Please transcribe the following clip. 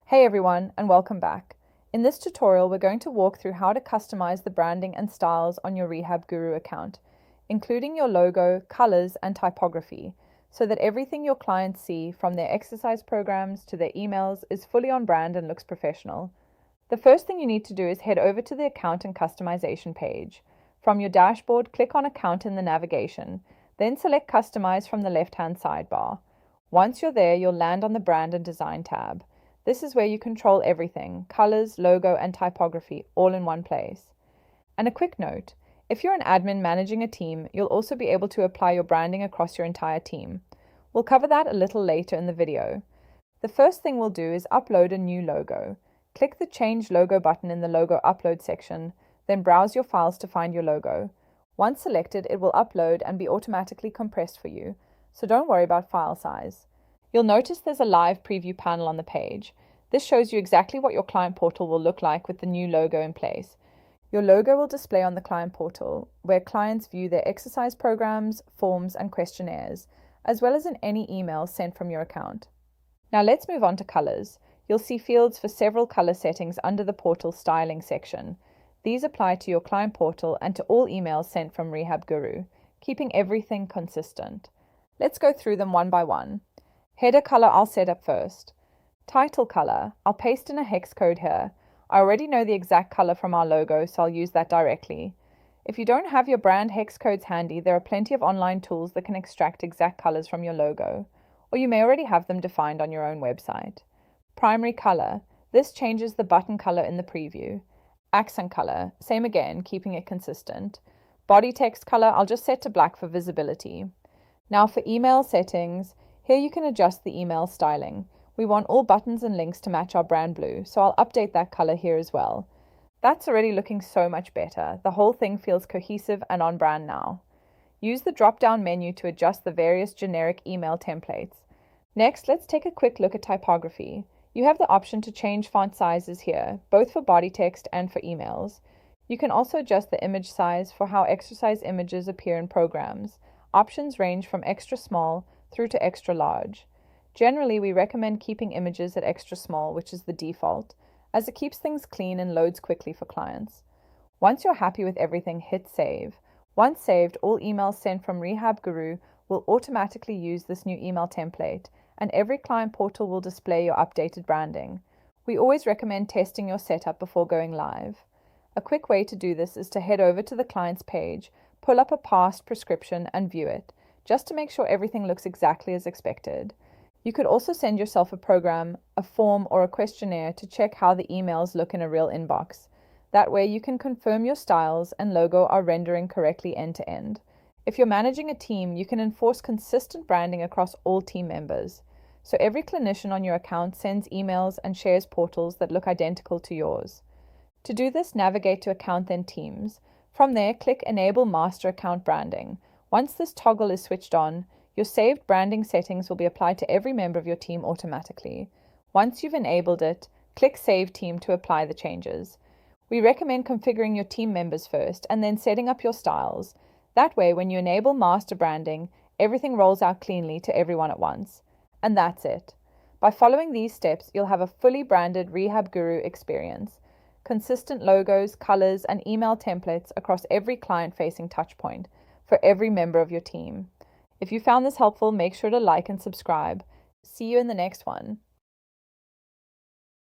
Hey everyone, and welcome back. In this tutorial, we're going to walk through how to customize the branding and styles on your Rehab Guru account, including your logo, colors, and typography, so that everything your clients see, from their exercise programs to their emails, is fully on brand and looks professional. The first thing you need to do is head over to the Account and Customization page. From your dashboard, click on Account in the navigation, then select Customize from the left-hand sidebar. Once you're there, you'll land on the Brand and Design tab. This is where you control everything: colors, logo, and typography, all in one place. And a quick note, if you're an admin managing a team, you'll also be able to apply your branding across your entire team. We'll cover that a little later in the video. The first thing we'll do is upload a new logo. Click the Change Logo button in the Logo Upload section, then browse your files to find your logo. Once selected, it will upload and be automatically compressed for you, so don't worry about file size. You'll notice there's a live preview panel on the page. This shows you exactly what your client portal will look like with the new logo in place. Your logo will display on the client portal, where clients view their exercise programs, forms, and questionnaires, as well as in any emails sent from your account. Now let's move on to colors. You'll see fields for several color settings under the portal styling section. These apply to your client portal and to all emails sent from Rehab Guru, keeping everything consistent. Let's go through them one by one. Header color I'll set up first. Title color, I'll paste in a hex code here. I already know the exact color from our logo, so I'll use that directly. If you don't have your brand hex codes handy, there are plenty of online tools that can extract exact colors from your logo, or you may already have them defined on your own website. Primary color, this changes the button color in the preview. Accent color, same again, keeping it consistent. Body text color, I'll just set to black for visibility. Now for email settings, here you can adjust the email styling. We want all buttons and links to match our brand blue, so I'll update that color here as well. That's already looking so much better. The whole thing feels cohesive and on brand now. Use the drop-down menu to adjust the various generic email templates. Next, let's take a quick look at typography. You have the option to change font sizes here, both for body text and for emails. You can also adjust the image size for how exercise images appear in programs. Options range from extra small through to extra large. Generally, we recommend keeping images at extra small, which is the default, as it keeps things clean and loads quickly for clients. Once you're happy with everything, hit save. Once saved, all emails sent from Rehab Guru will automatically use this new email template, and every client portal will display your updated branding. We always recommend testing your setup before going live. A quick way to do this is to head over to the client's page, pull up a past prescription, and view it, just to make sure everything looks exactly as expected. You could also send yourself a program, a form, or a questionnaire to check how the emails look in a real inbox. That way you can confirm your styles and logo are rendering correctly end to end. If you're managing a team, you can enforce consistent branding across all team members. So every clinician on your account sends emails and shares portals that look identical to yours. To do this, navigate to Account then Teams. From there, click Enable Master Account Branding. Once this toggle is switched on, your saved branding settings will be applied to every member of your team automatically. Once you've enabled it, click Save Team to apply the changes. We recommend configuring your team members first and then setting up your styles. That way, when you enable master branding, everything rolls out cleanly to everyone at once. And that's it. By following these steps, you'll have a fully branded Rehab Guru experience. Consistent logos, colors, and email templates across every client-facing touchpoint for every member of your team. If you found this helpful, make sure to like and subscribe. See you in the next one.